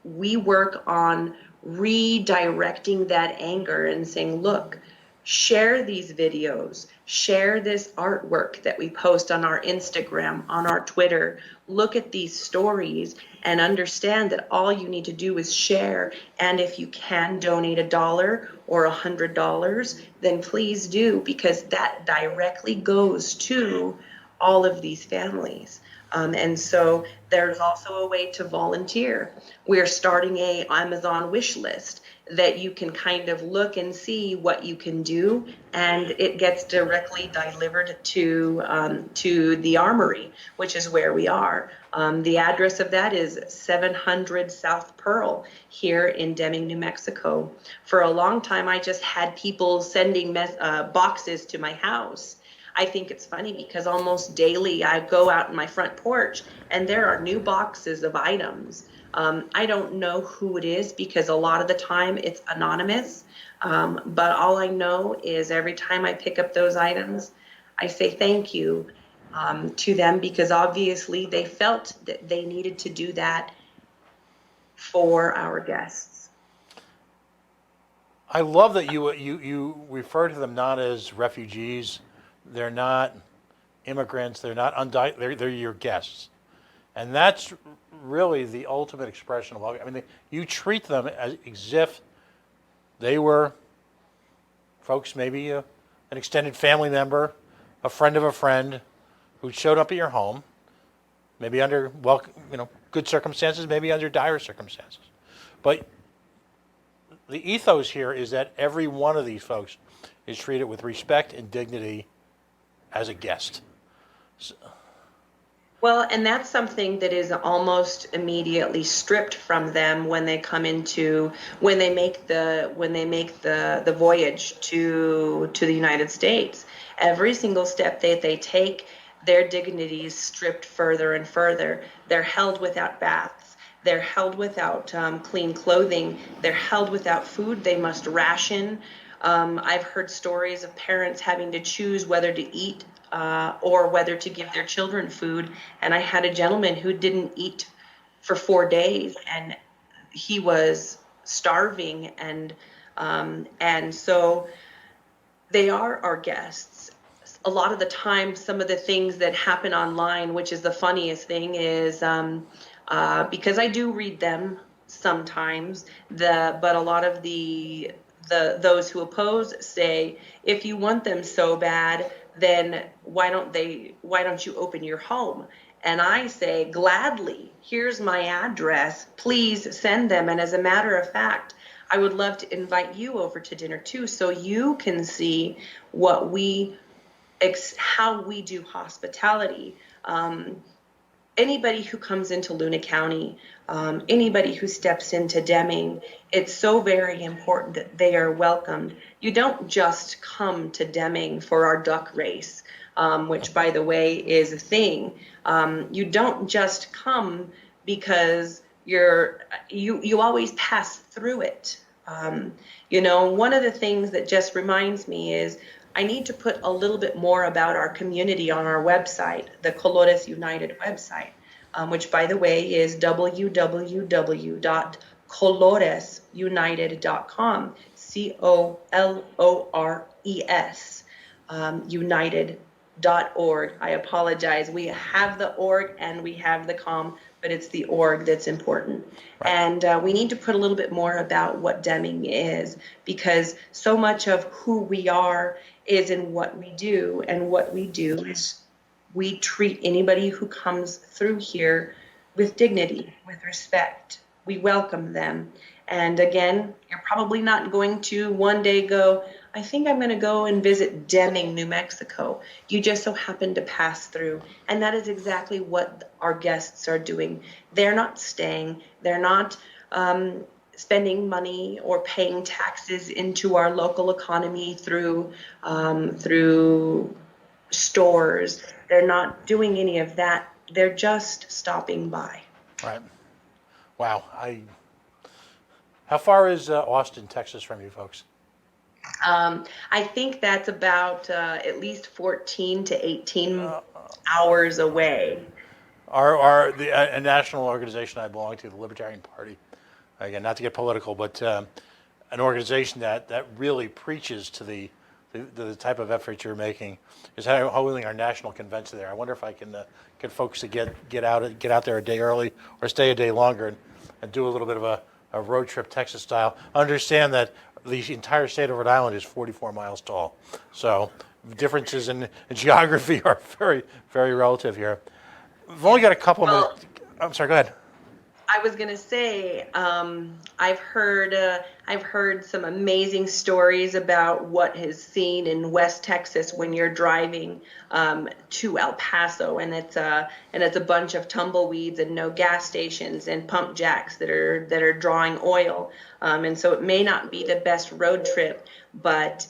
we work on redirecting that anger and saying, look, share these videos, share this artwork that we post on our Instagram, on our Twitter, look at these stories and understand that all you need to do is share. And if you can donate $1 or $100, then please do, because that directly goes to all of these families. And so there's also a way to volunteer. We're starting a Amazon wish list that you can kind of look and see what you can do, and it gets directly delivered to the Armory, which is where we are. The address of that is 700 South Pearl here in Deming, New Mexico. For a long time, I just had people sending boxes to my house. I think it's funny because almost daily I go out in my front porch and there are new boxes of items. I don't know who it is because a lot of the time it's anonymous. But all I know is every time I pick up those items, I say thank you to them, because obviously they felt that they needed to do that for our guests. I love that you refer to them not as refugees. They're not immigrants. They're not they're your guests, and that's really the ultimate expression of welcome. I mean, you treat them as if they were folks, maybe an extended family member, a friend of a friend, who showed up at your home, maybe under good circumstances, maybe under dire circumstances, but the ethos here is that every one of these folks is treated with respect and dignity as a guest. Well, and that's something that is almost immediately stripped from them when they come when they make the voyage to the United States. Every single step that they take, their dignity is stripped further and further. They're held without baths. They're held without clean clothing. They're held without food. They must ration. I've heard stories of parents having to choose whether to eat or whether to give their children food. And I had a gentleman who didn't eat for 4 days, and he was starving. And so they are our guests. A lot of the time, some of the things that happen online, which is the funniest thing, is because I do read them sometimes, but a lot of those who oppose say, if you want them so bad, then why don't you open your home? and I say, gladly, here's my address, please send them. And as a matter of fact, I would love to invite you over to dinner too, so you can see what how we do hospitality. Anybody who comes into Luna County, anybody who steps into Deming, it's so very important that they are welcomed. You don't just come to Deming for our duck race, which, by the way, is a thing. You don't just come because you always pass through it. One of the things that just reminds me is I need to put a little bit more about our community on our website, the Colores United website, which, by the way, is www.coloresunited.com, COLORES, united.org. I apologize. We have the org and we have the com, but it's the org that's important. Right. And we need to put a little bit more about what Deming is, because so much of who we are is in what we do, and what we do is we treat anybody who comes through here with dignity, with respect. We welcome them. And again, you're probably not going to one day go, I think I'm going to go and visit Deming, New Mexico. You just so happen to pass through. And that is exactly what our guests are doing. They're not staying. They're not spending money or paying taxes into our local economy through stores. They're not doing any of that. They're just stopping by. Right. Wow. How far is Austin, Texas from you folks? I think that's about at least 14 to 18 hours away. A national organization I belong to, the Libertarian Party, again, not to get political, but an organization that really preaches to the type of effort you're making, is holding our national convention there. I wonder if I can get folks to get out there a day early or stay a day longer and do a little bit of a road trip Texas style. Understand that the entire state of Rhode Island is 44 miles tall. So differences in geography are very, very relative here. We've only got a couple minutes. I'm sorry, go ahead. I was going to say, I've heard some amazing stories about what is seen in West Texas when you're driving to El Paso, and it's a bunch of tumbleweeds and no gas stations and pump jacks that are drawing oil, and so it may not be the best road trip, but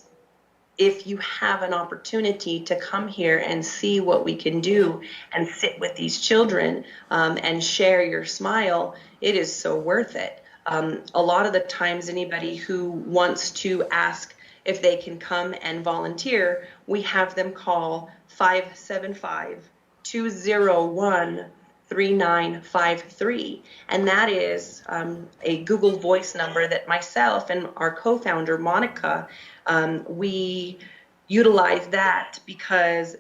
if you have an opportunity to come here and see what we can do and sit with these children and share your smile, it is so worth it. A lot of the times, anybody who wants to ask if they can come and volunteer, we have them call 575-201-3953. And that is a Google Voice number that myself and our co-founder, Monica, we utilize that because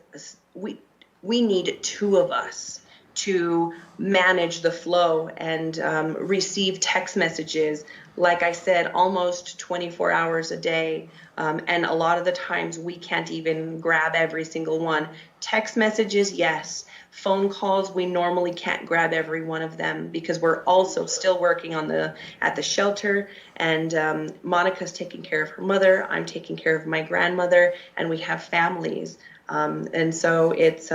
we need two of us to manage the flow and receive text messages, like I said, almost 24 hours a day. And a lot of the times we can't even grab every single one. Text messages, yes. Phone calls, we normally can't grab every one of them because we're also still working at the shelter, and Monica's taking care of her mother, I'm taking care of my grandmother, and we have families. And so it's,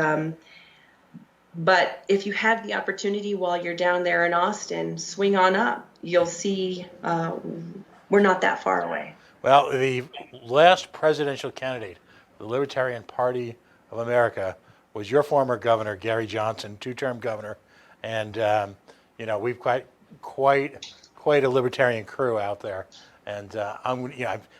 but if you have the opportunity while you're down there in Austin, swing on up. You'll see we're not that far away. Well, the last presidential candidate, the Libertarian Party of America, was your former governor, Gary Johnson, two-term governor, and we've quite a libertarian crew out there, and I'm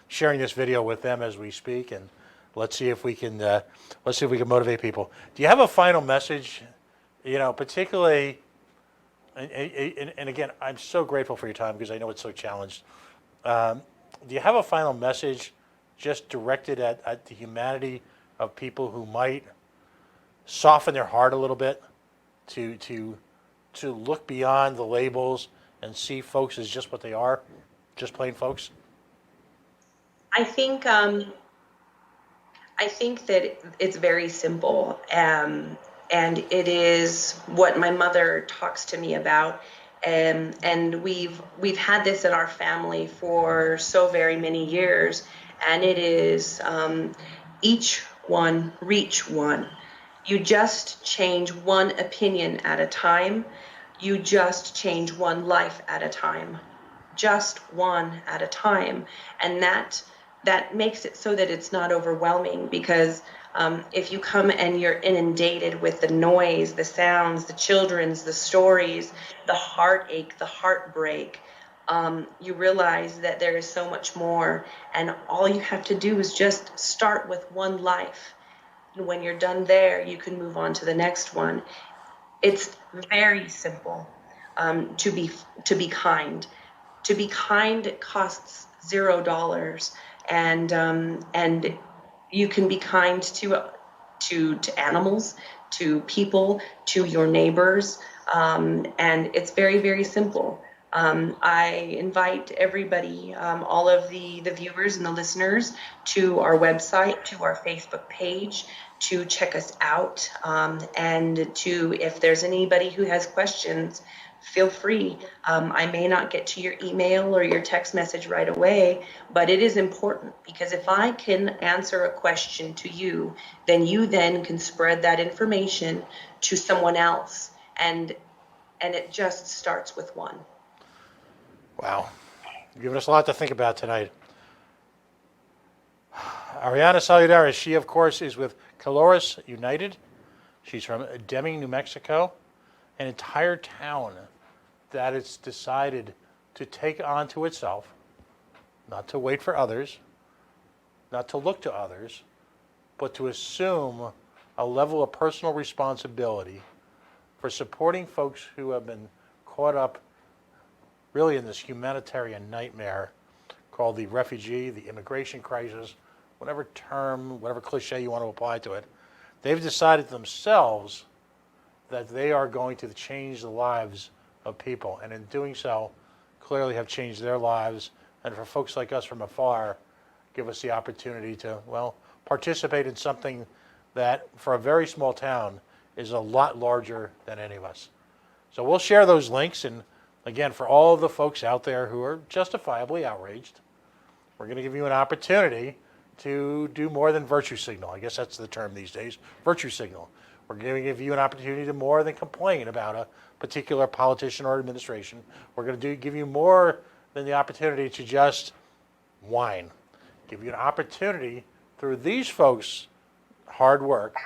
sharing this video with them as we speak, and let's see if we can motivate people. Do you have a final message? Particularly, and again, I'm so grateful for your time because I know it's so challenged. Do you have a final message, just directed at the humanity of people who might soften their heart a little bit, to look beyond the labels and see folks as just what they are, just plain folks? I think that it's very simple. and it is what my mother talks to me about. And we've had this in our family for so very many years, and it is each one reach one. You just change one opinion at a time. You just change one life at a time. Just one at a time. And that makes it so that it's not overwhelming, because if you come and you're inundated with the noise, the sounds, the children's, the stories, the heartache, the heartbreak, you realize that there is so much more, and all you have to do is just start with one life. And when you're done there, you can move on to the next one. It's very simple to be kind. To be kind costs $0, and you can be kind to animals, to people, to your neighbors, and it's very, very simple. I invite everybody, all of the viewers and the listeners, to our website, to our Facebook page, to check us out, and to, if there's anybody who has questions, feel free. I may not get to your email or your text message right away, but it is important, because if I can answer a question to you, then you then can spread that information to someone else, and it just starts with one. Wow. You've given us a lot to think about tonight. Ariana Saludares, she, of course, is with Caloris United. She's from Deming, New Mexico, an entire town that it's decided to take onto itself, not to wait for others, not to look to others, but to assume a level of personal responsibility for supporting folks who have been caught up really in this humanitarian nightmare called the refugee, the immigration crisis, whatever term, whatever cliche you want to apply to it. They've decided themselves that they are going to change the lives of people, and in doing so, clearly have changed their lives, and for folks like us from afar, give us the opportunity to, well, participate in something that, for a very small town, is a lot larger than any of us. So we'll share those links, and again, for all of the folks out there who are justifiably outraged, we're going to give you an opportunity to do more than virtue signal. I guess that's the term these days, virtue signal. We're going to give you an opportunity to more than complain about a particular politician or administration. We're going to give you more than the opportunity to just whine. Give you an opportunity through these folks' hard work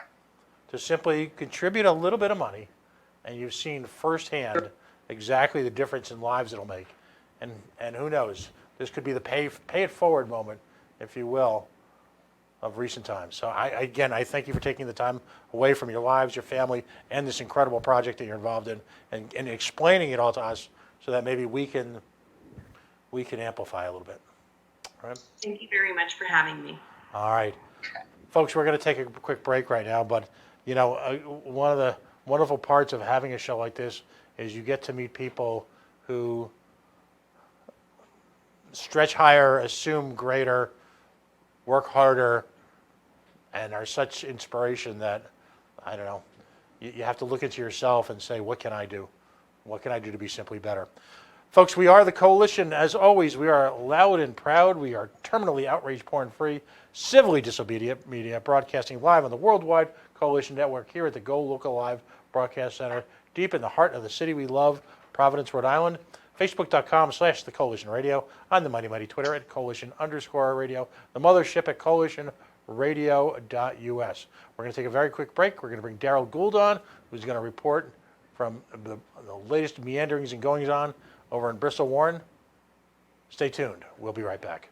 to simply contribute a little bit of money, and you've seen firsthand exactly the difference in lives it'll make. And who knows, this could be the pay it forward moment, if you will, of recent times. So I thank you for taking the time away from your lives, your family, and this incredible project that you're involved in, and explaining it all to us so that maybe we can amplify a little bit. All right? Thank you very much for having me. All right. Folks, we're going to take a quick break right now, but you know, one of the wonderful parts of having a show like this is you get to meet people who stretch higher, assume greater, work harder, and are such inspiration that, I don't know, you have to look into yourself and say, what can I do? What can I do to be simply better? Folks, we are the Coalition. As always, we are loud and proud. We are terminally outraged, porn-free, civilly disobedient media, broadcasting live on the Worldwide Coalition Network here at the Go Local Live Broadcast Center, deep in the heart of the city we love, Providence, Rhode Island. Facebook.com/The Coalition Radio, on the Mighty Mighty Twitter at Coalition_radio, the mothership at CoalitionRadio.us. We're going to take a very quick break. We're going to bring Daryl Gould on, who's going to report from the latest meanderings and goings on over in Bristol Warren. Stay tuned. We'll be right back.